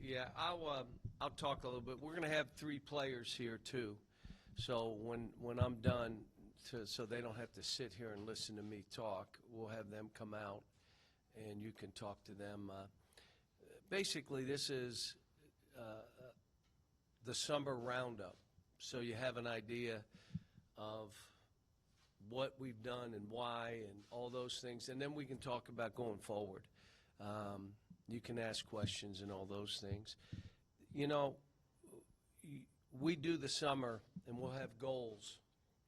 Yeah, I'll talk a little bit. We're going to have three players here too, so when I'm done, so they don't have to sit here and listen to me talk, we'll have them come out, and you can talk to them. Basically, this is the summer roundup, so you have an idea of what we've done and why and all those things, and then we can talk about going forward. You can ask questions and all those things. You know, we do the summer, and we'll have goals,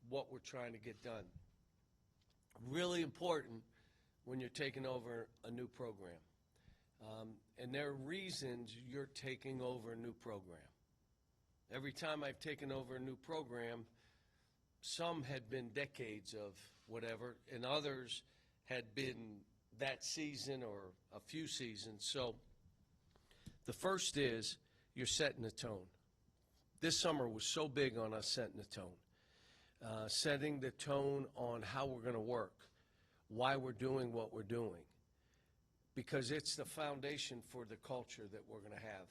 what we're trying to get done. Really important when you're taking over a new program. And there are reasons you're taking over a new program. Every time I've taken over a new program, some had been decades of whatever, and others had been that season or a few seasons. So the first is you're setting the tone. This summer was so big on us setting the tone. Setting the tone on how we're going to work, why we're doing what we're doing, because it's the foundation for the culture that we're going to have.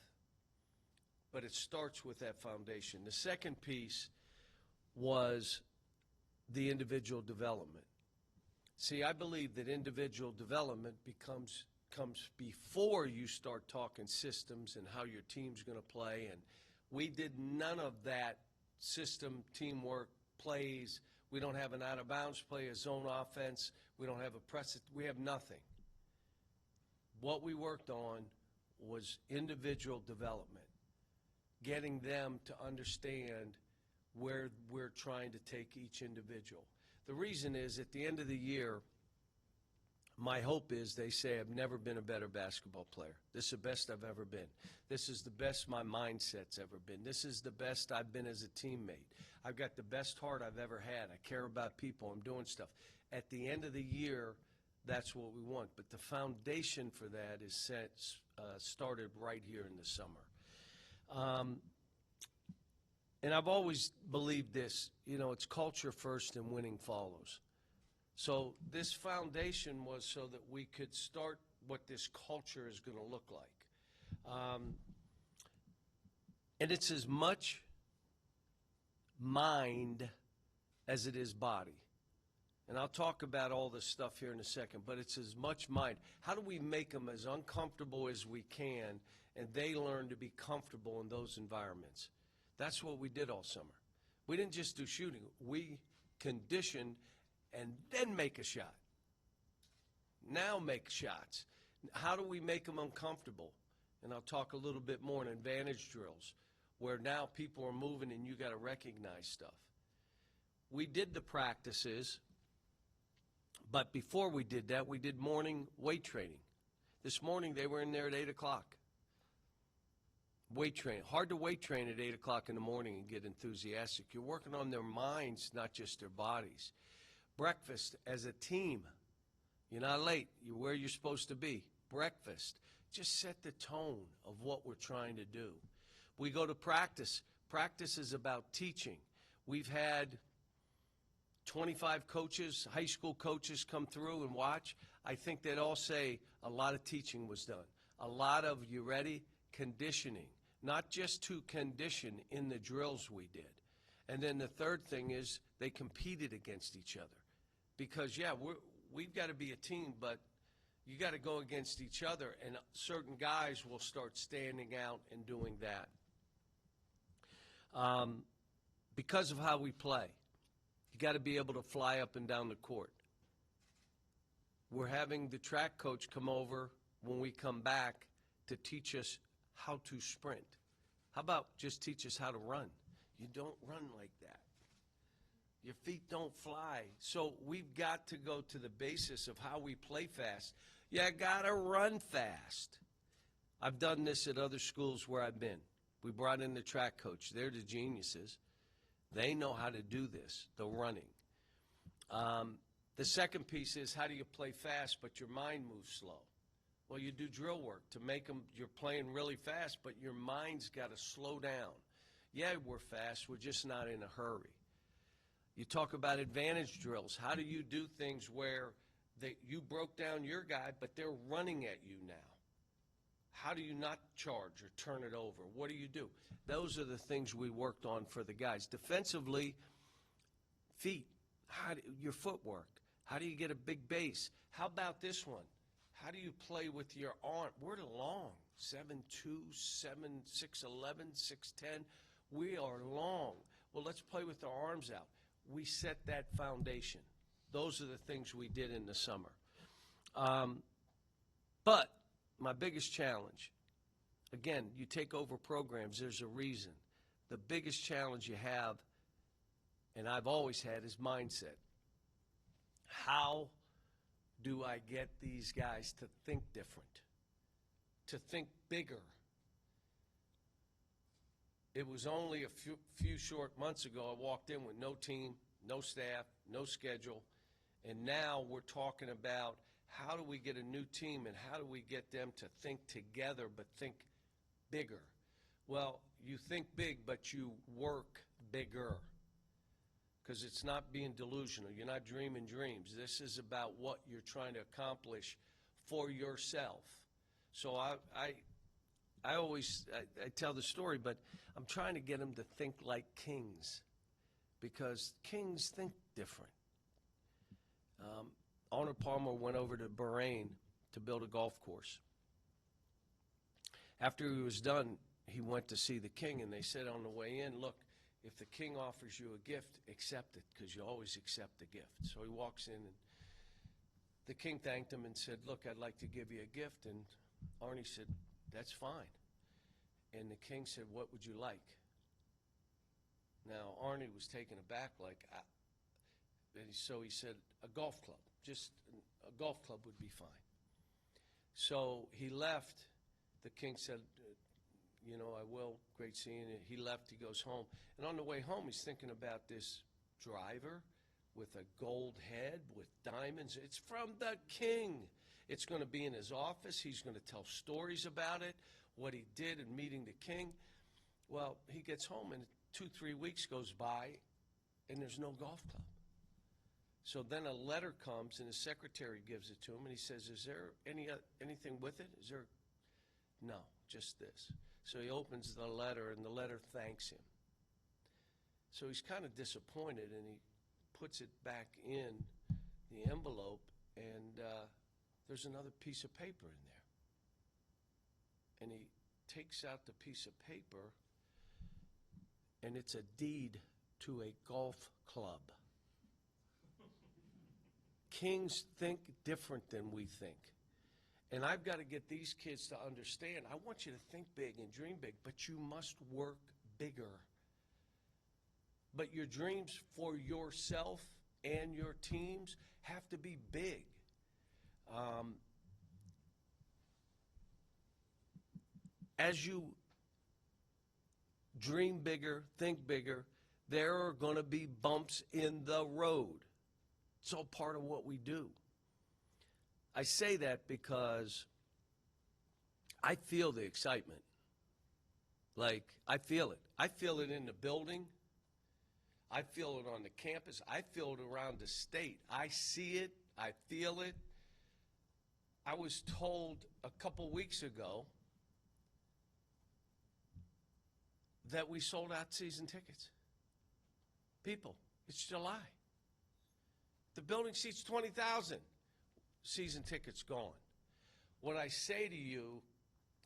But it starts with that foundation. The second piece was the individual development. See, I believe that individual development comes before you start talking systems and how your team's going to play. And we did none of that system, teamwork, plays. We don't have an out-of-bounds play, a zone offense. We don't have a press. We have nothing. What we worked on was individual development, getting them to understand where we're trying to take each individual. The reason is, at the end of the year, my hope is they say, I've never been a better basketball player. This is the best I've ever been. This is the best my mindset's ever been. This is the best I've been as a teammate. I've got the best heart I've ever had. I care about people. I'm doing stuff. At the end of the year, that's what we want. But the foundation for that is started right here in the summer. And I've always believed this, you know, it's culture first and winning follows. So this foundation was so that we could start what this culture is going to look like. And it's as much mind as it is body. And I'll talk about all this stuff here in a second, but it's as much mind. How do we make them as uncomfortable as we can, and they learn to be comfortable in those environments? That's what we did all summer. We didn't just do shooting. We conditioned and then make a shot. Now make shots. How do we make them uncomfortable? And I'll talk a little bit more in advantage drills, where now people are moving and you got to recognize stuff. We did the practices, but before we did that, we did morning weight training. This morning they were in there at 8 o'clock. Weight training. Hard to weight train at 8 o'clock in the morning and get enthusiastic. You're working on their minds, not just their bodies. Breakfast as a team. You're not late. You're where you're supposed to be. Breakfast. Just set the tone of what we're trying to do. We go to practice. Practice is about teaching. We've had 25 coaches, high school coaches, come through and watch. I think they'd all say a lot of teaching was done. A lot of, you ready, conditioning. Not just to condition in the drills we did. And then the third thing is they competed against each other. Because, yeah, we've got to be a team, but you got to go against each other, and certain guys will start standing out and doing that. Because of how we play, you got to be able to fly up and down the court. We're having the track coach come over when we come back to teach us how to sprint. How about just teach us how to run? You don't run like that. Your feet don't fly. So we've got to go to the basis of how we play fast. You got to run fast. I've done this at other schools where I've been. We brought in the track coach. They're the geniuses. They know how to do this, the running. The second piece is, how do you play fast but your mind moves slow? Well, you do drill work to make them, you're playing really fast, but your mind's got to slow down. Yeah, we're fast, we're just not in a hurry. You talk about advantage drills. How do you do things where you broke down your guy, but they're running at you now? How do you not charge or turn it over? What do you do? Those are the things we worked on for the guys. Defensively, feet, your footwork. How do you get a big base? How about this one? How do you play with your arm? We're long, 7'2", 6'11", 6'10". We are long. Well, let's play with our arms out. We set that foundation. Those are the things we did in the summer. But my biggest challenge, again, you take over programs, there's a reason. The biggest challenge you have, and I've always had, is mindset. How do I get these guys to think different, to think bigger? It was only a few short months ago I walked in with no team, no staff, no schedule, and now we're talking about how do we get a new team and how do we get them to think together but think bigger? Well, you think big, but you work bigger, because it's not being delusional. You're not dreaming dreams. This is about what you're trying to accomplish for yourself. So I tell the story, but I'm trying to get them to think like kings, because kings think different. Arnold Palmer went over to Bahrain to build a golf course. After he was done, he went to see the king, and they said on the way in, look, if the king offers you a gift, accept it, because you always accept a gift. So he walks in, and the king thanked him and said, look, I'd like to give you a gift. And Arnie said, that's fine. And the king said, what would you like? Now, Arnie was taken aback, so he said, a golf club. Just a golf club would be fine. So he left. The king said, I will. Great seeing you. He left. He goes home. And on the way home, he's thinking about this driver with a gold head with diamonds. It's from the king. It's going to be in his office. He's going to tell stories about it, what he did in meeting the king. Well, he gets home, and 2-3 weeks goes by, and there's no golf club. So then a letter comes, and his secretary gives it to him, and he says, is there anything with it? Is there? No, just this. So he opens the letter, and the letter thanks him. So he's kind of disappointed, and he puts it back in the envelope, and there's another piece of paper in there. And he takes out the piece of paper, and it's a deed to a golf club. Kings think different than we think. And I've got to get these kids to understand, I want you to think big and dream big, but you must work bigger. But your dreams for yourself and your teams have to be big. As you dream bigger, think bigger, there are going to be bumps in the road. It's all part of what we do. I say that because I feel the excitement. Like, I feel it. I feel it in the building. I feel it on the campus. I feel it around the state. I see it. I feel it. I was told a couple weeks ago that we sold out season tickets. People, it's July. The building seats 20,000. Season tickets gone. What I say to you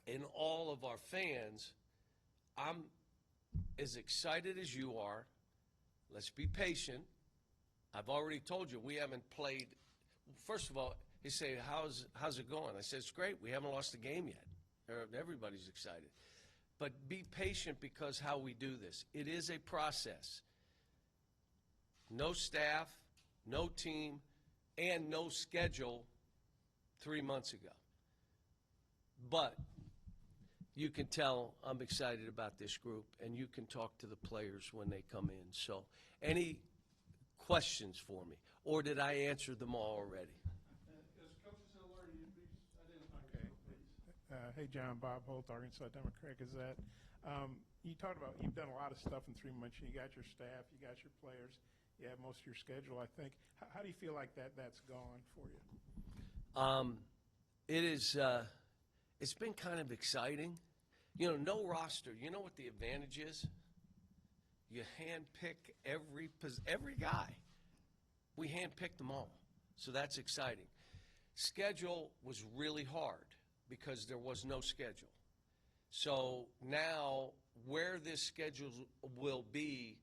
and all of our fans, I'm as excited as you are. Let's be patient. I've already told you we haven't played. First of all, he say, how's it going? I said, it's great. We haven't lost a game yet. Everybody's excited. But be patient, because how we do this. It is a process. No staff, no team, and no schedule 3 months ago. But you can tell I'm excited about this group, and you can talk to the players when they come in. So any questions for me? Or did I answer them all already? As coaches still learning, you please identify yourself, please. Hey, John, Bob Holt, Arkansas Democrat Gazette. You talked about, you've done a lot of stuff in 3 months. You got your staff, you got your players, you have most of your schedule, I think. How do you feel like that's gone for you? it's been kind of exciting. You know, no roster. You know what the advantage is? You handpick every guy. We handpicked them all, so that's exciting. Schedule was really hard because there was no schedule. So now where this schedule will be,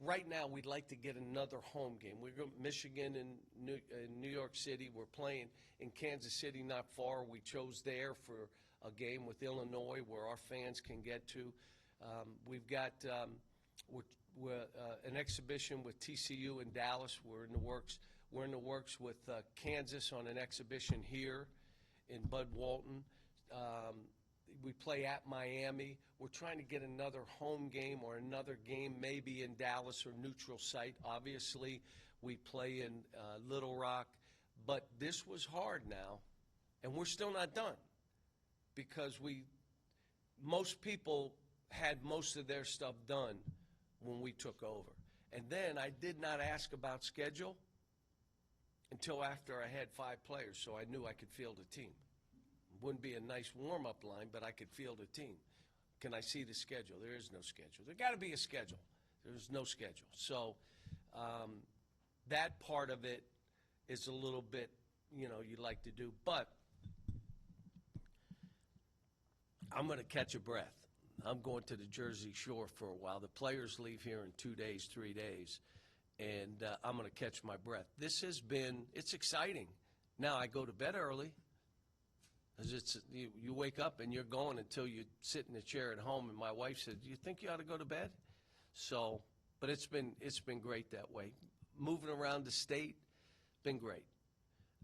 right now we'd like to get another home game. We're going to Michigan and New York City. We're playing in Kansas City not far. We chose there for a game with Illinois where our fans can get to. We've got an exhibition with TCU in Dallas. We're in the works. We're in the works with Kansas on an exhibition here in Bud Walton. We play at Miami. We're trying to get another home game or another game maybe in Dallas or neutral site. Obviously, we play in Little Rock. But this was hard now, and we're still not done because most people had most of their stuff done when we took over. And then I did not ask about schedule until after I had 5 players, so I knew I could field a team. Wouldn't be a nice warm-up line, but I could field a team. Can I see the schedule? There is no schedule. There got to be a schedule. There's no schedule. So that part of it is a little bit, you like to do. But I'm going to catch a breath. I'm going to the Jersey Shore for a while. The players leave here in 2 days, 3 days, and I'm going to catch my breath. It's exciting. Now I go to bed early. Because you wake up and you're going until you sit in a chair at home, and my wife said, "Do you think you ought to go to bed?" So, but it's been great that way. Moving around the state, been great.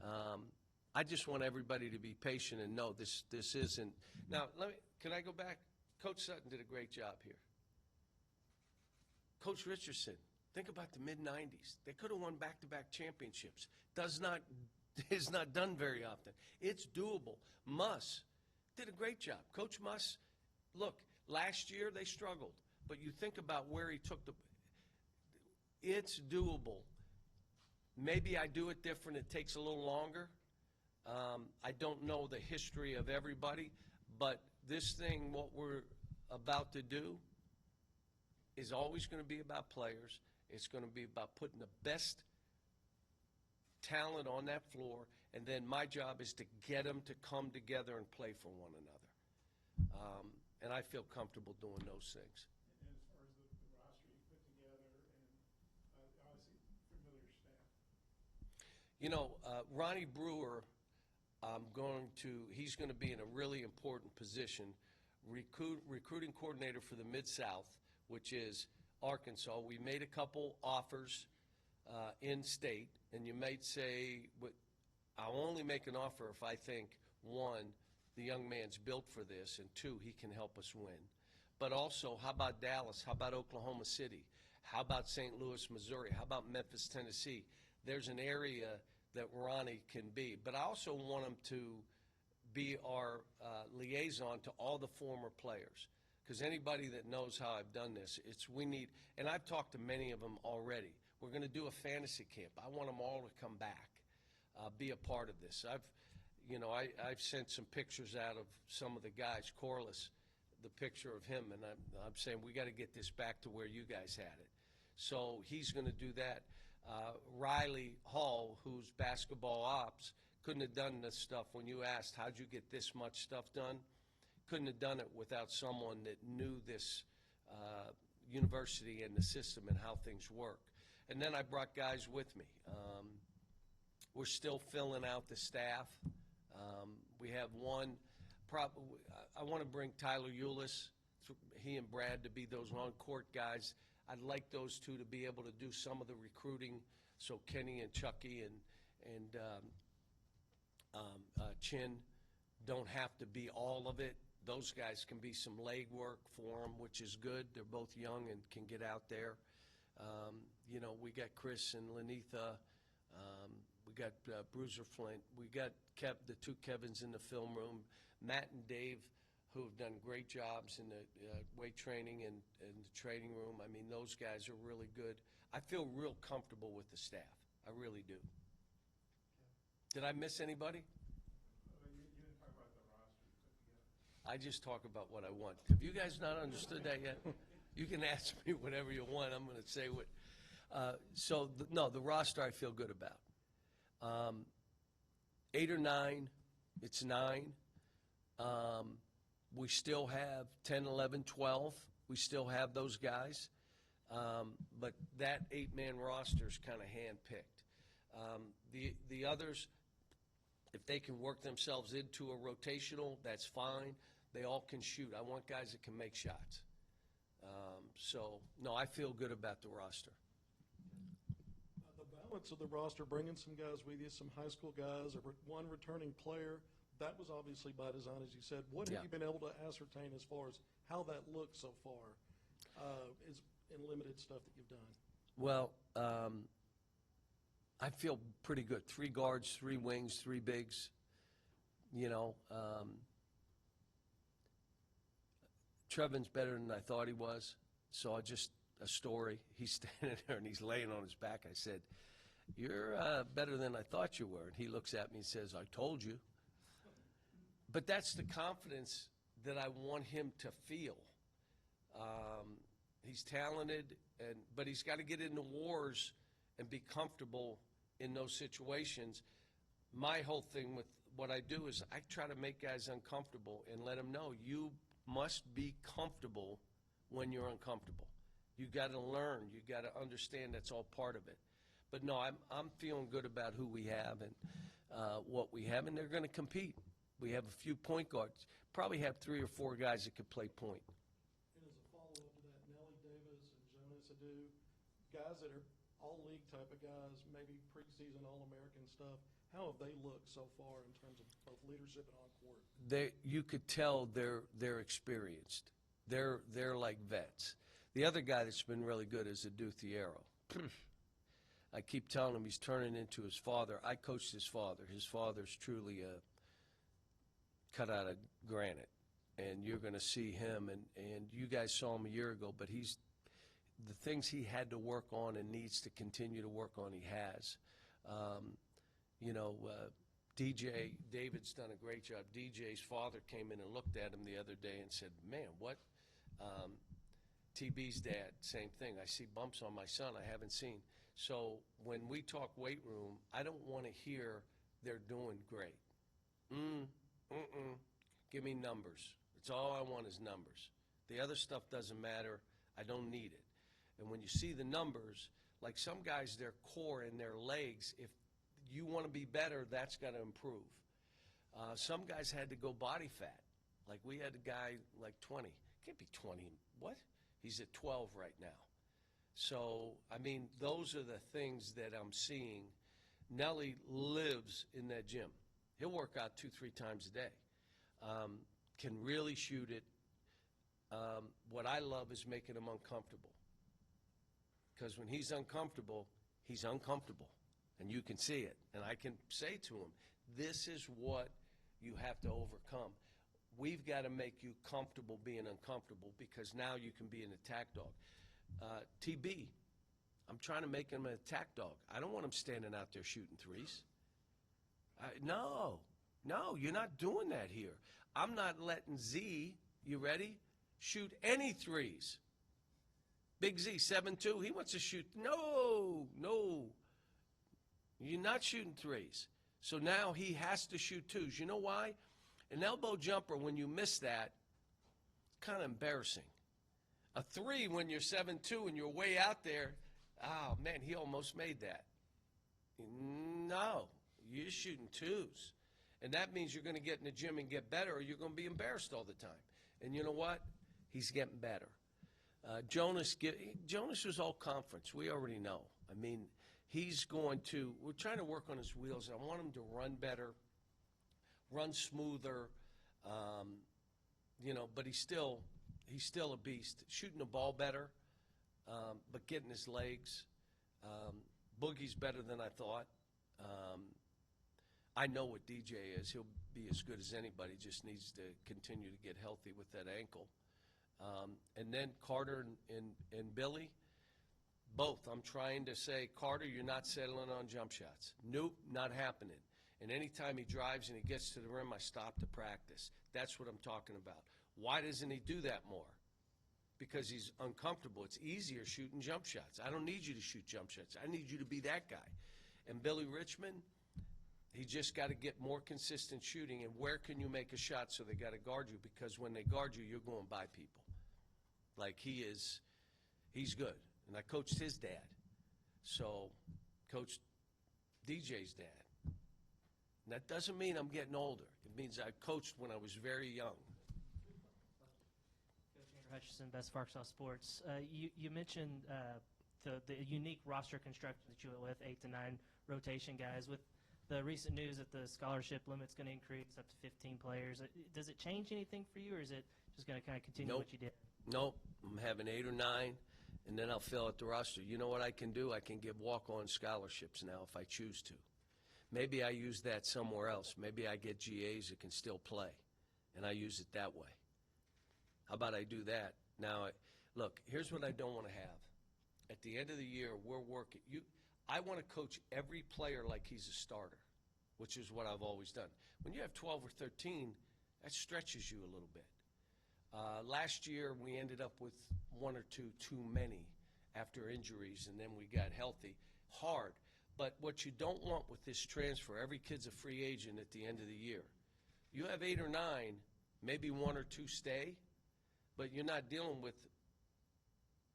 I just want everybody to be patient and know this isn't. Now, can I go back? Coach Sutton did a great job here. Coach Richardson, think about the mid-'90s. They could have won back-to-back championships. Is not done very often. It's doable. Muss did a great job. Coach Muss, look, last year they struggled, but you think about where he took it's doable. Maybe I do it different. It takes a little longer. I don't know the history of everybody, but this thing, what we're about to do, is always going to be about players. It's going to be about putting the best talent on that floor, and then my job is to get them to come together and play for one another. And I feel comfortable doing those things. And as far as the roster you put together and obviously familiar staff. Ronnie Brewer, he's going to be in a really important position, recruiting coordinator for the Mid-South, which is Arkansas. We made a couple offers in state, and you might say, I'll only make an offer if I think, 1, the young man's built for this, and 2, he can help us win. But also, how about Dallas? How about Oklahoma City? How about St. Louis, Missouri? How about Memphis, Tennessee? There's an area that Ronnie can be. But I also want him to be our liaison to all the former players. Because anybody that knows how I've done this, and I've talked to many of them already. We're going to do a fantasy camp. I want them all to come back, be a part of this. I've sent some pictures out of some of the guys. Corliss, the picture of him, and I'm saying we got to get this back to where you guys had it. So he's going to do that. Riley Hall, who's basketball ops, couldn't have done this stuff. When you asked, how'd you get this much stuff done? Couldn't have done it without someone that knew this university and the system and how things work. And then I brought guys with me. We're still filling out the staff. We have one. I want to bring Tyler Eulis, he and Brad, to be those on-court guys. I'd like those two to be able to do some of the recruiting, so Kenny and Chucky and Chin don't have to be all of it. Those guys can be some leg work for them, which is good. They're both young and can get out there. We got Chris and Lenitha. We got Bruiser Flint. We got the 2 Kevins in the film room. Matt and Dave, who have done great jobs in the weight training and the training room. I mean, those guys are really good. I feel real comfortable with the staff. I really do. Did I miss anybody? You didn't talk about the roster. I just talk about what I want. Have you guys not understood that yet? You can ask me whatever you want. I'm going to say what. No, the roster I feel good about. 8 or 9, it's 9. We still have 10, 11, 12. We still have those guys. But that 8-man roster is kind of handpicked. The others, if they can work themselves into a rotational, that's fine. They all can shoot. I want guys that can make shots. No, I feel good about the roster. The balance of the roster, bringing some guys with you, some high school guys, one returning player, that was obviously by design, as you said. What have you been able to ascertain as far as how that looks so far is in limited stuff that you've done? Well, I feel pretty good. 3 guards, 3 wings, 3 bigs. Trevin's better than I thought he was. So a story. He's standing there and he's laying on his back. I said, "You're better than I thought you were." And he looks at me and says, "I told you." But that's the confidence that I want him to feel. He's talented, but he's got to get into wars and be comfortable in those situations. My whole thing with what I do is I try to make guys uncomfortable and let them know you must be comfortable when you're uncomfortable. You got to learn. You got to understand that's all part of it. But no, I'm feeling good about who we have and what we have, and they're going to compete. We have a few point guards. Probably have 3 or 4 guys that could play point. And as a follow-up to that, Nelly Davis and Jonas Adu, guys that are all-league type of guys, maybe preseason All-American stuff, how have they looked so far in terms of both leadership and on-court? You could tell they're experienced. They're like vets. The other guy that's been really good is Adu Thiero. I keep telling him he's turning into his father. I coached his father. His father's truly cut out of granite, and you're going to see him. And you guys saw him a year ago, but the things he had to work on and needs to continue to work on, he has. DJ, David's done a great job. DJ's father came in and looked at him the other day and said, "Man, what?" TB's dad, same thing. I see bumps on my son I haven't seen. So when we talk weight room, I don't want to hear they're doing great. Give me numbers. It's all I want is numbers. The other stuff doesn't matter. I don't need it. And when you see the numbers, like some guys, their core and their legs, if you want to be better, that's got to improve. Some guys had to go body fat. Like we had a guy like 20. Can't be 20. What? He's at 12 right now. So, I mean, those are the things that I'm seeing. Nelly lives in that gym. He'll work out 2-3 times a day. Can really shoot it. What I love is making him uncomfortable. Because when he's uncomfortable, and you can see it. And I can say to him, this is what you have to overcome. We've got to make you comfortable being uncomfortable because now you can be an attack dog. TB, I'm trying to make him an attack dog. I don't want him standing out there shooting threes. No, you're not doing that here. I'm not letting Z, you ready, shoot any threes. Big Z, 7'2", he wants to shoot. No. You're not shooting threes. So now he has to shoot twos. You know why? An elbow jumper, when you miss that, kind of embarrassing. A 3 when you're 7'2" and you're way out there, oh, man, he almost made that. No, you're shooting twos. And that means you're going to get in the gym and get better, or you're going to be embarrassed all the time. And you know what? He's getting better. Jonas was all conference. We already know. I mean, we're trying to work on his wheels. I want him to run better, run smoother, but he's still a beast. Shooting the ball better, but getting his legs. Boogie's better than I thought. I know what DJ is. He'll be as good as anybody. Just needs to continue to get healthy with that ankle. And then Carter and Billy, both. I'm trying to say, Carter, you're not settling on jump shots. Nope, not happening. And anytime he drives and he gets to the rim, I stop to practice. That's what I'm talking about. Why doesn't he do that more? Because he's uncomfortable. It's easier shooting jump shots. I don't need you to shoot jump shots. I need you to be that guy. And Billy Richmond, he just got to get more consistent shooting. And where can you make a shot so they got to guard you? Because when they guard you, you're going by people. Like he's good. And I coached his dad. So coached DJ's dad. And that doesn't mean I'm getting older. It means I coached when I was very young. Coach Andrew Hutchison, Best of Arkansas Sports. You mentioned the unique roster construction that you went with, 8 to 9 rotation guys. With the recent news that the scholarship limit's going to increase up to 15 players, does it change anything for you, or is it just going to kind of continue what you did? Nope. I'm having 8 or 9, and then I'll fill out the roster. You know what I can do? I can give walk-on scholarships now if I choose to. Maybe I use that somewhere else. Maybe I get GAs that can still play, and I use it that way. How about I do that? Now, look, here's what I don't want to have. At the end of the year, we're working. I want to coach every player like he's a starter, which is what I've always done. When you have 12 or 13, that stretches you a little bit. Last year, we ended up with 1 or 2 too many after injuries, and then we got healthy. Hard. But what you don't want with this transfer, every kid's a free agent at the end of the year. You have 8 or 9, maybe 1 or 2 stay, but you're not dealing with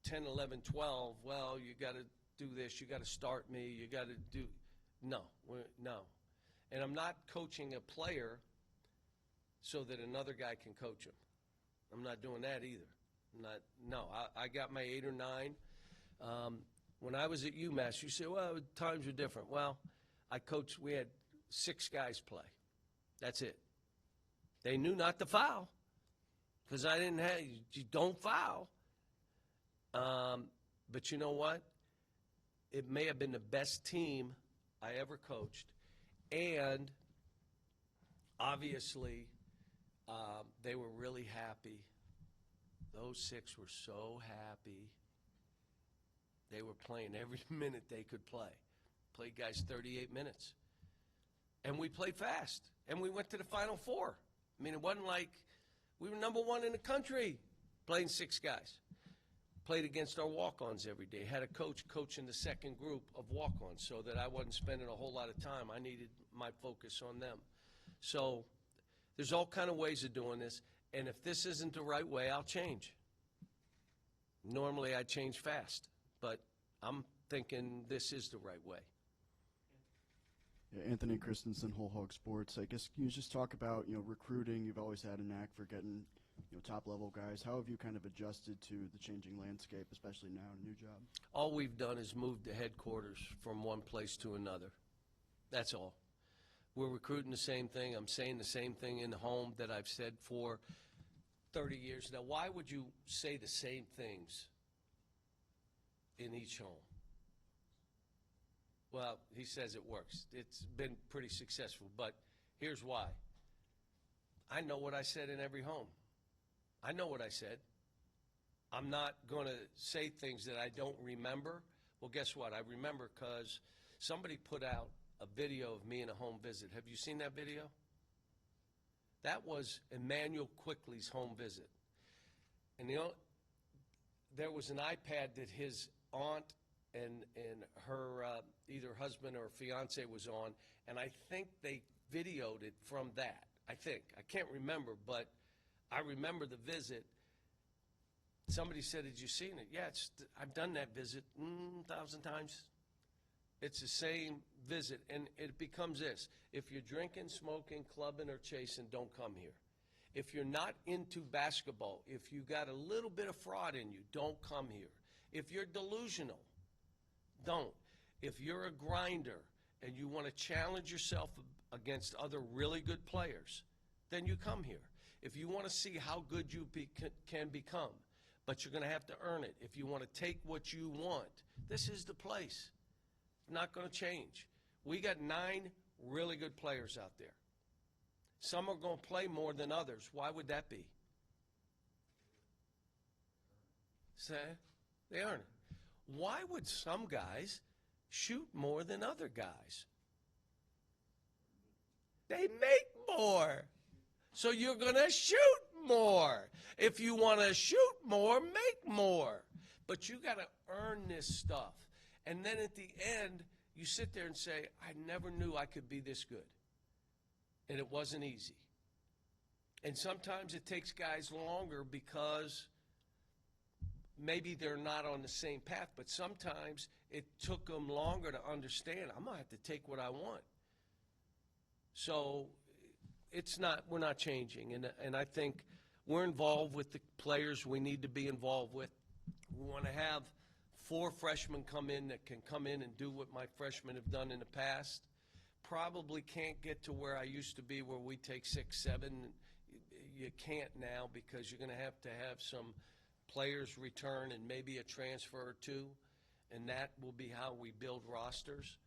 10, 11, 12. Well, you got to do this. You got to start me. You got to do – no. And I'm not coaching a player so that another guy can coach him. I'm not doing that either. I got my 8 or 9. When I was at UMass, you say, well, times were different. Well, I coached, we had 6 guys play. That's it. They knew not to foul because I didn't have, you don't foul. But you know what? It may have been the best team I ever coached. And obviously, they were really happy. Those 6 were so happy. They were playing every minute they could play. Played guys 38 minutes. And we played fast. And we went to the Final Four. I mean, it wasn't like we were number 1 in the country playing 6 guys. Played against our walk-ons every day. Had a coach coaching the second group of walk-ons so that I wasn't spending a whole lot of time. I needed my focus on them. So there's all kind of ways of doing this. And if this isn't the right way, I'll change. Normally I change fast. But I'm thinking this is the right way. Yeah, Anthony Christensen, Whole Hog Sports. I guess can you just talk about, recruiting? You've always had a knack for getting, top-level guys. How have you kind of adjusted to the changing landscape, especially now in a new job? All we've done is moved the headquarters from one place to another. That's all. We're recruiting the same thing. I'm saying the same thing in the home that I've said for 30 years. Now, why would you say the same things in each home? Well, he says it works. It's been pretty successful, but here's why. I know what I said in every home. I know what I said. I'm not going to say things that I don't remember. Well, guess what? I remember because somebody put out a video of me in a home visit. Have you seen that video? That was Emmanuel Quickly's home visit. And there was an iPad that his aunt and her either husband or fiance was on, and I think they videoed it from that. I can't remember, but I remember the visit. Somebody said, "Had you seen it?" Yeah, I've done that visit 1,000 times. It's the same visit, and it becomes this: if you're drinking, smoking, clubbing, or chasing, don't come here. If you're not into basketball, if you got a little bit of fraud in you, don't come here. If you're delusional, don't. If you're a grinder and you want to challenge yourself against other really good players, then you come here. If you want to see how good you can become, but you're going to have to earn it. If you want to take what you want, this is the place. Not going to change. We got 9 really good players out there. Some are going to play more than others. Why would that be? Say, they earn it. Why would some guys shoot more than other guys? they make more. So you're going to shoot more. If you want to shoot more, make more. But you got to earn this stuff. And then at the end, you sit there and say, I never knew I could be this good. And it wasn't easy. And sometimes it takes guys longer because maybe they're not on the same path, but sometimes it took them longer to understand, I'm going to have to take what I want. So we're not changing. And I think we're involved with the players we need to be involved with. We want to have 4 freshmen come in that can come in and do what my freshmen have done in the past. Probably can't get to where I used to be where we take 6, 7. You can't now because you're going to have some players return and maybe a transfer or 2, and that will be how we build rosters.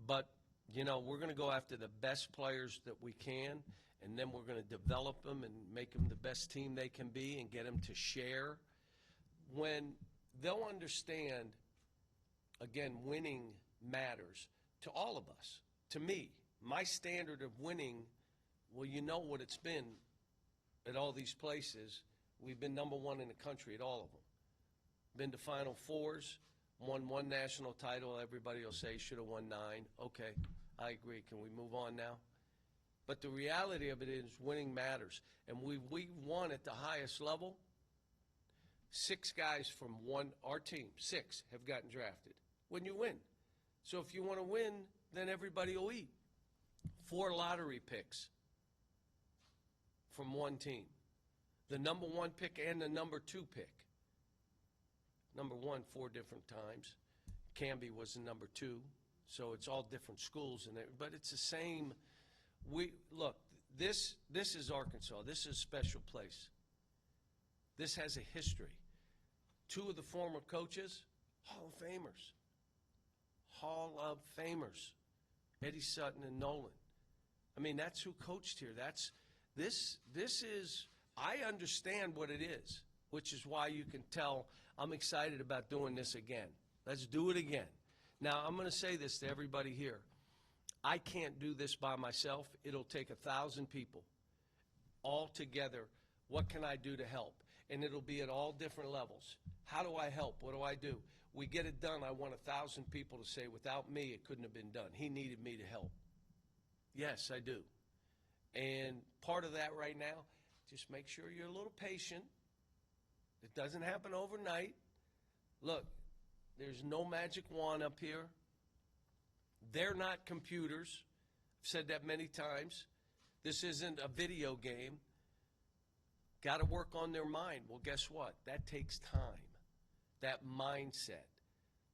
But, we're going to go after the best players that we can, and then we're going to develop them and make them the best team they can be and get them to share. When they'll understand, again, winning matters to all of us. To me, my standard of winning, well, you know what it's been at all these places. We've been number 1 in the country at all of them. Been to Final Fours, won 1 national title. Everybody will say should have won 9. Okay, I agree. Can we move on now? But the reality of it is winning matters. And we won at the highest level. 6 guys from our team, 6 have gotten drafted when you win. So if you want to win, then everybody will eat. 4 lottery picks from one team. The number 1 pick and the number 2 pick. Number 1 4 different times. Canby was the number 2. So it's all different schools, but it's the same. Look, this is Arkansas. This is a special place. This has a history. 2 of the former coaches, Hall of Famers. Hall of Famers. Eddie Sutton and Nolan. I mean, that's who coached here. This is, I understand what it is, which is why you can tell I'm excited about doing this again. Let's do it again. Now, I'm going to say this to everybody here. I can't do this by myself. It'll take 1,000 people all together. What can I do to help? And it'll be at all different levels. How do I help? What do I do? We get it done. I want 1,000 people to say, without me, it couldn't have been done. He needed me to help. Yes, I do. And part of that right now, just make sure you're a little patient. It doesn't happen overnight. Look, there's no magic wand up here. They're not computers. I've said that many times. This isn't a video game. Got to work on their mind. Well, guess what? That takes time. That mindset.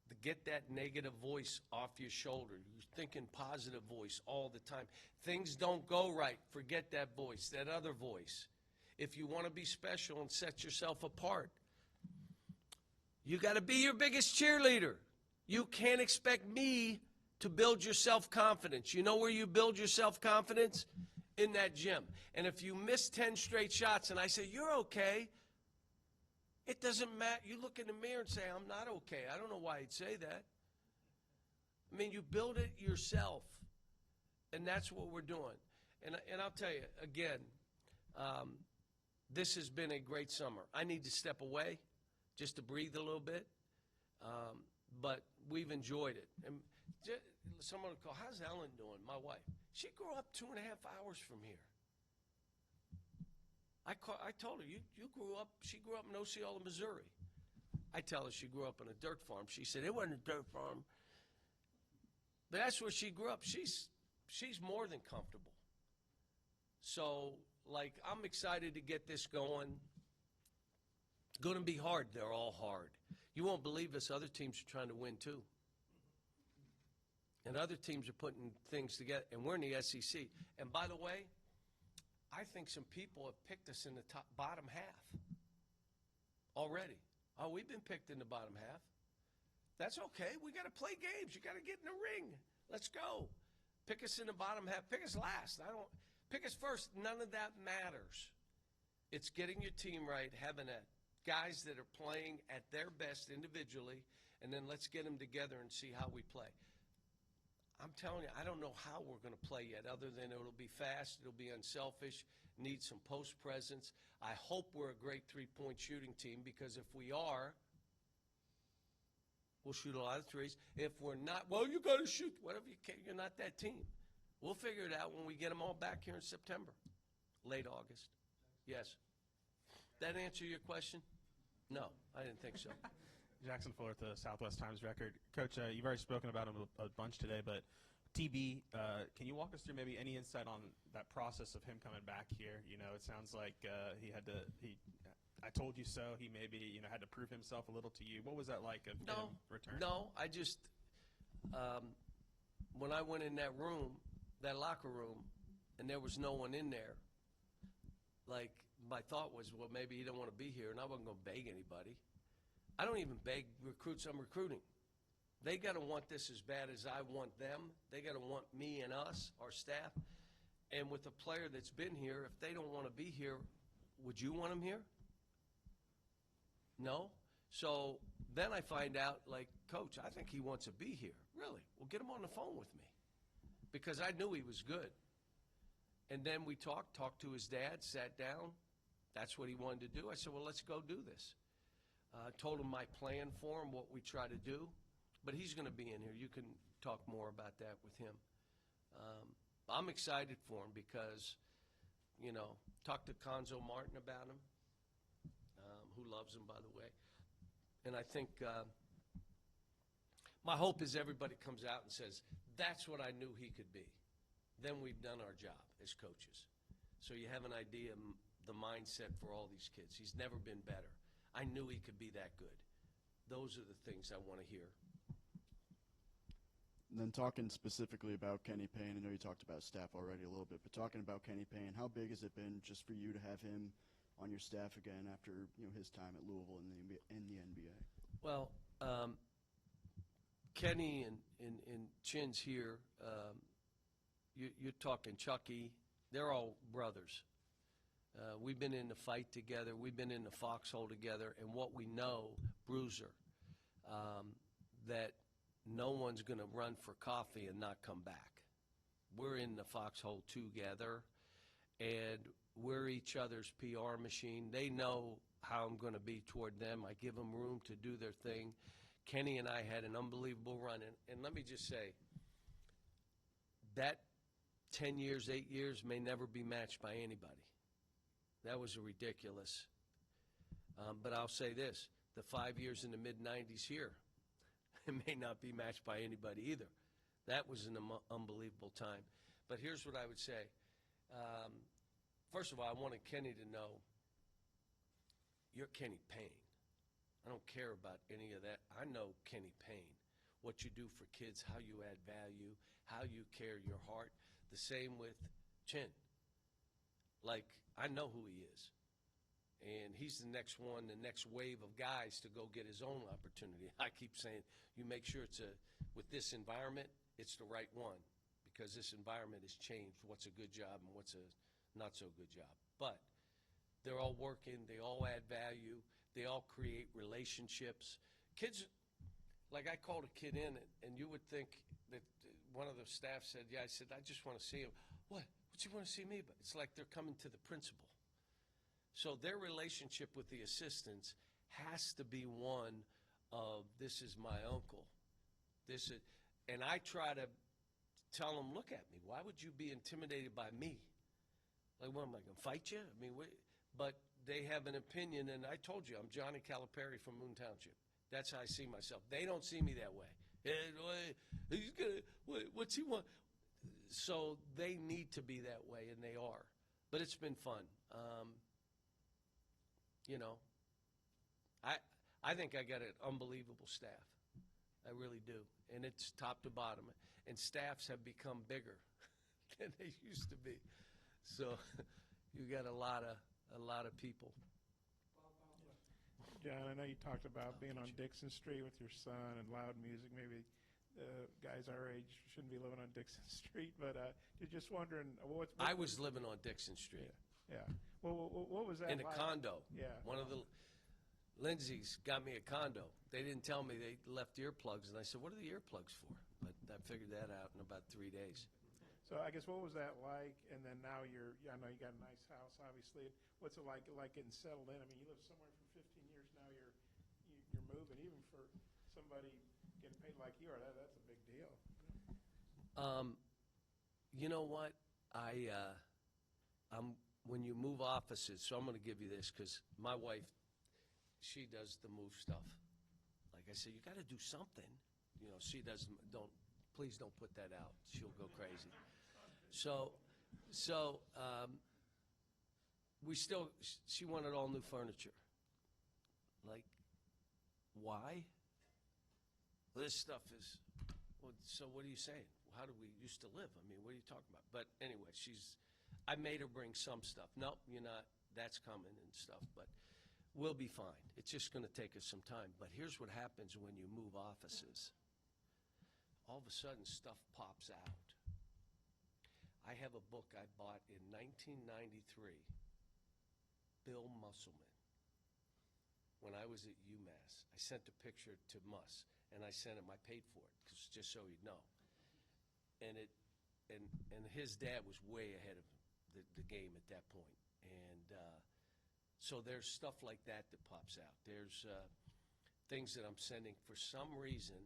To get that negative voice off your shoulder. You're thinking positive voice all the time. Things don't go right. Forget that voice, that other voice. If you want to be special and set yourself apart, you got to be your biggest cheerleader. You can't expect me to build your self-confidence. You know where you build your self-confidence? In that gym. And if you miss 10 straight shots and I say, you're okay, it doesn't matter. You look in the mirror and say, I'm not okay. I don't know why he'd say that. I mean, you build it yourself. And that's what we're doing. And I'll tell you, again, this has been a great summer. I need to step away just to breathe a little bit. But we've enjoyed it. And someone will call, how's Ellen doing, my wife? She grew up 2.5 hours from here. I told her, you grew up, she grew up in Osceola, Missouri. I tell her she grew up on a dirt farm. She said, it wasn't a dirt farm. But that's where she grew up. She's more than comfortable. So, like, I'm excited to get this going. It's going to be hard. They're all hard. You won't believe this. Other teams are trying to win, too. And other teams are putting things together. And we're in the SEC. And by the way, I think some people have picked us in the bottom half already. Oh, we've been picked in the bottom half. That's okay. We got to play games. You got to get in the ring. Let's go. Pick us in the bottom half. Pick us last. Pick us first. None of that matters. It's getting your team right, having guys that are playing at their best individually, and then let's get them together and see how we play. I'm telling you, I don't know how we're going to play yet, other than it'll be fast, it'll be unselfish, need some post presence. I hope we're a great three-point shooting team, because if we are, we'll shoot a lot of threes. If we're not, well, you got to shoot whatever you can. You're not that team. We'll figure it out when we get them all back here in September, late August. Yes. That answer your question? No, I didn't think so. Jackson Fuller, the Southwest Times Record. Coach, you've already spoken about him a bunch today, but TB, can you walk us through maybe any insight on that process of him coming back here? You know, it sounds like I told you so. He maybe, had to prove himself a little to you. What was that like of him returning? No, I just, when I went in that room, that locker room, and there was no one in there, like, my thought was, well, maybe he don't want to be here, and I wasn't going to beg anybody. I don't even beg recruits I'm recruiting. They got to want this as bad as I want them. They got to want me and us, our staff. And with a player that's been here, if they don't want to be here, would you want him here? No? So then I find out, like, Coach, I think he wants to be here. Really? Well, get him on the phone with me. Because I knew he was good. And then we talked to his dad, sat down. That's what he wanted to do. I said, well, let's go do this. Told him my plan for him, what we try to do. But he's going to be in here. You can talk more about that with him. I'm excited for him because, talked to Conzo Martin about him, who loves him, by the way. And I think my hope is everybody comes out and says, that's what I knew he could be. Then we've done our job as coaches. So you have an idea of the mindset for all these kids. He's never been better. I knew he could be that good. Those are the things I want to hear. And then talking specifically about Kenny Payne, I know you talked about staff already a little bit, but talking about Kenny Payne, how big has it been just for you to have him on your staff again after his time at Louisville in the NBA? Well, Kenny and Chin's here. You're talking Chucky. They're all brothers. We've been in the fight together. We've been in the foxhole together. And what we know, Bruiser, that no one's going to run for coffee and not come back. We're in the foxhole together, and we're each other's PR machine. They know how I'm going to be toward them. I give them room to do their thing. Kenny and I had an unbelievable run. And let me just say, that 10 years, 8 years may never be matched by anybody. That was ridiculous. But I'll say this, the 5 years in the mid-'90s here, it may not be matched by anybody either. That was an unbelievable time. But here's what I would say. First of all, I wanted Kenny to know, you're Kenny Payne. I don't care about any of that. I know Kenny Payne, what you do for kids, how you add value, how you care your heart. The same with Chin. Like, I know who he is. And he's the next one, the next wave of guys to go get his own opportunity. I keep saying, you make sure with this environment, it's the right one, because this environment has changed what's a good job and what's a not so good job. But they're all working, they all add value, they all create relationships. Kids, like I called a kid in, and you would think that one of the staff said, yeah, I said, I just want to see him. What? What's he want to see me? But it's like they're coming to the principal. So their relationship with the assistants has to be one of, this is my uncle. And I try to tell them, look at me. Why would you be intimidated by me? Like, what, am I going to fight you? I mean, but they have an opinion, and I told you, I'm Johnny Calipari from Moon Township. That's how I see myself. They don't see me that way. He's gonna, what's he want? So they need to be that way, and they are. But it's been fun. I think I got an unbelievable staff. I really do. And it's top to bottom. And staffs have become bigger than they used to be. So you got a lot of people. John, I know you talked about being on Dixon Street with your son and loud music. Maybe guys our age shouldn't be living on Dixon Street, but you're just wondering I was living on Dixon Street. Yeah. Well, what was that in a like? condo. Yeah. One of the Lindsay's got me a condo. They didn't tell me they left earplugs, and I said, what are the earplugs for? but I figured that out in about 3 days. So I guess what was that like? And then now I know you got a nice house, obviously. What's it like getting settled in? I mean, you lived somewhere for 15 years now. You're moving, even for somebody getting paid like you are. That's a big deal. You know what? When you move offices, so I'm going to give you this because my wife, she does the move stuff. Like I said, you got to do something. You know, she doesn't. Please don't put that out. She'll go crazy. So she wanted all new furniture. Like, why? Well, this stuff is, well, so what are you saying? How do we used to live? I mean, what are you talking about? But anyway, I made her bring some stuff. No, you're not, that's coming and stuff, but we'll be fine. It's just going to take us some time. But here's what happens when you move offices. All of a sudden, stuff pops out. I have a book I bought in 1993, Bill Musselman, when I was at UMass. I sent a picture to Muss, and I sent him, I paid for it, just so he'd know. And his dad was way ahead of the game at that point. And so there's stuff like that pops out. There's things that I'm sending. For some reason,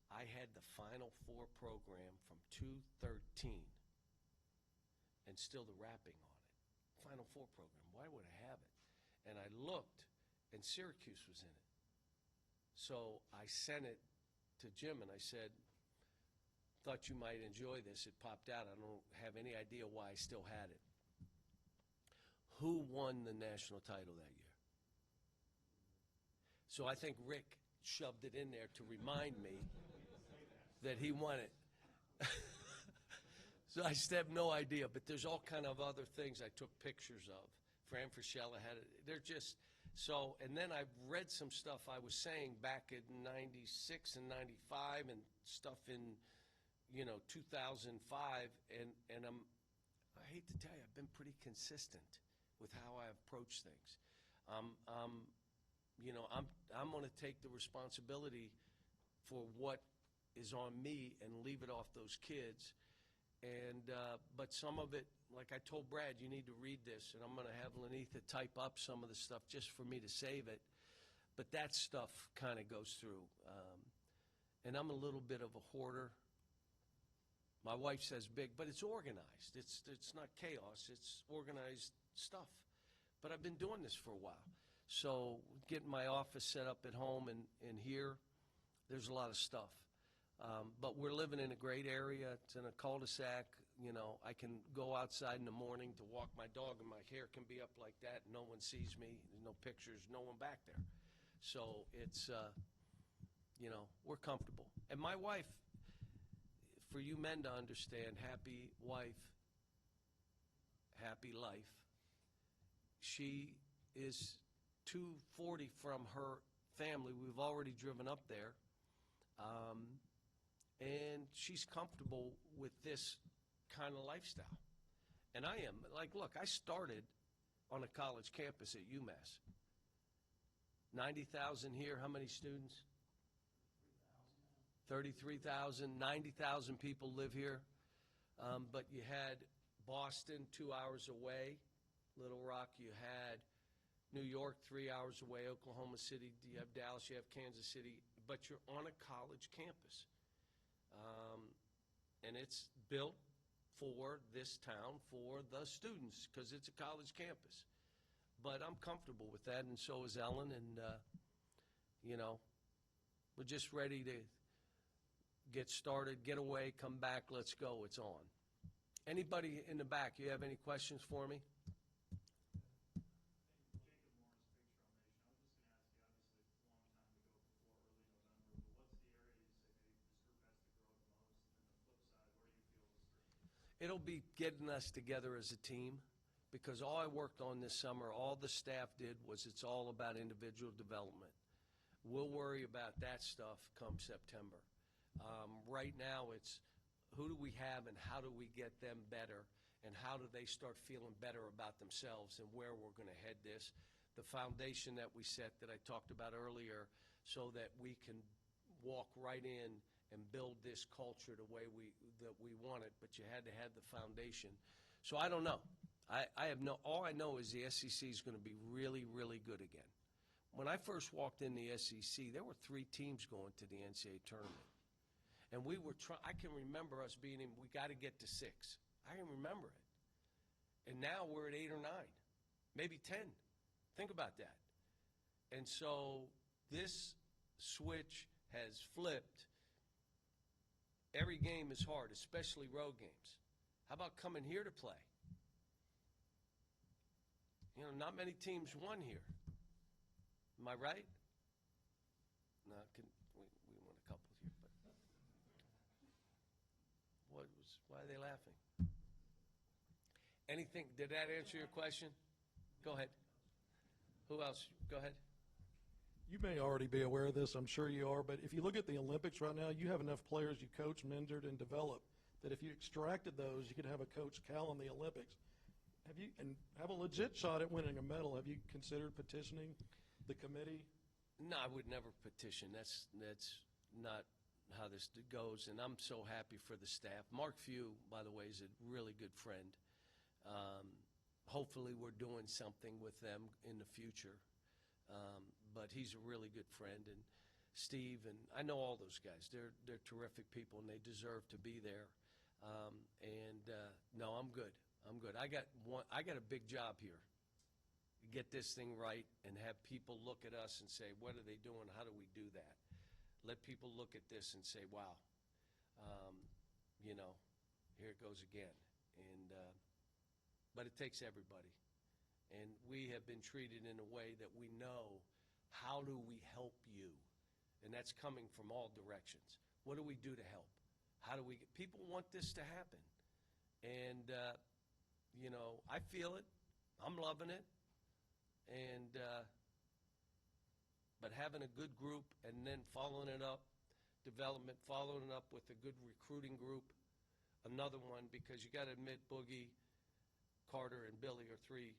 I had the Final Four program from 213 and still the wrapping on it. Final Four program, why would I have it? And I looked, and Syracuse was in it. So I sent it to Jim, and I said, thought you might enjoy this. It popped out. I don't have any idea why I still had it. Who won the national title that year? So I think Rick shoved it in there to remind me that he won it. So I still have no idea, but there's all kind of other things I took pictures of. Fran Fraschilla had it. They're just, so, and then I've read some stuff I was saying back in 96 and 95 and stuff in, 2005, and I hate to tell you, I've been pretty consistent with how I approach things. I'm going to take the responsibility for what is on me and leave it off those kids. And but some of it, like I told Brad, you need to read this, and I'm going to have Lenitha type up some of the stuff just for me to save it. But that stuff kind of goes through. And I'm a little bit of a hoarder. My wife says big, but it's organized. It's not chaos. It's organized stuff. But I've been doing this for a while. So getting my office set up at home and here, there's a lot of stuff. But we're living in a great area. It's in a cul-de-sac. I can go outside in the morning to walk my dog, and my hair can be up like that. And no one sees me. There's no pictures, no one back there. So it's, we're comfortable. And my wife, for you men to understand, happy wife, happy life. She is 240 from her family. We've already driven up there. And she's comfortable with this kind of lifestyle. And I am. Like, look, I started on a college campus at UMass. 90,000 here. How many students? 33,000. 90,000 people live here. But you had Boston 2 hours away, Little Rock. You had New York 3 hours away, Oklahoma City. You have Dallas. You have Kansas City. But you're on a college campus. And it's built for this town, for the students, because it's a college campus. But I'm comfortable with that, and so is Ellen. And, we're just ready to get started, get away, come back, let's go. It's on. Anybody in the back, you have any questions for me? It'll be getting us together as a team, because all I worked on this summer, all the staff did was it's all about individual development. We'll worry about that stuff come September. Right now it's who do we have and how do we get them better, and how do they start feeling better about themselves and where we're going to head this. The foundation that we set that I talked about earlier, so that we can walk right in and build this culture the way that we want it, but you had to have the foundation. So I don't know. All I know is the SEC is going to be really, really good again. When I first walked in the SEC, there were 3 teams going to the NCAA tournament. And we were I can remember us being in, we got to get to 6. I can remember it. And now we're at 8 or 9, maybe 10. Think about that. And so this switch has flipped. Every game is hard, especially road games. How about coming here to play? You know, not many teams won here. Am I right? No, we won a couple here, but why are they laughing? Anything, did that answer your question? Go ahead. Who else? Go ahead. You may already be aware of this, I'm sure you are, but if you look at the Olympics right now, you have enough players you coach, mentored, and developed that if you extracted those, you could have a Coach Cal in the Olympics. And have a legit shot at winning a medal. Have you considered petitioning the committee? No, I would never petition. That's not how this goes, and I'm so happy for the staff. Mark Few, by the way, is a really good friend. Hopefully we're doing something with them in the future, but he's a really good friend. And Steve, and I know all those guys. They're terrific people, and they deserve to be there. No, I'm good. I'm good. I got a big job here. Get this thing right and have people look at us and say, what are they doing? How do we do that? Let people look at this and say, wow, you know, here it goes again. But it takes everybody. And we have been treated in a way that we know, how do we help you? And that's coming from all directions. What do we do to help? How do we get, people want this to happen. And, you know, I feel it. I'm loving it. And, but having a good group and then following it up, development, following it up with a good recruiting group, another one, because you got to admit Boogie, Carter, and Billy are 3.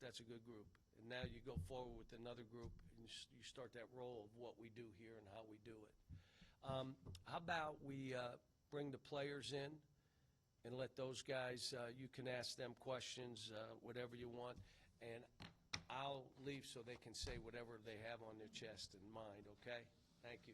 That's a good group. And now you go forward with another group and you start that roll of what we do here and how we do it. How about we bring the players in and let those guys, you can ask them questions, whatever you want, and I'll leave so they can say whatever they have on their chest and mind, okay? Thank you.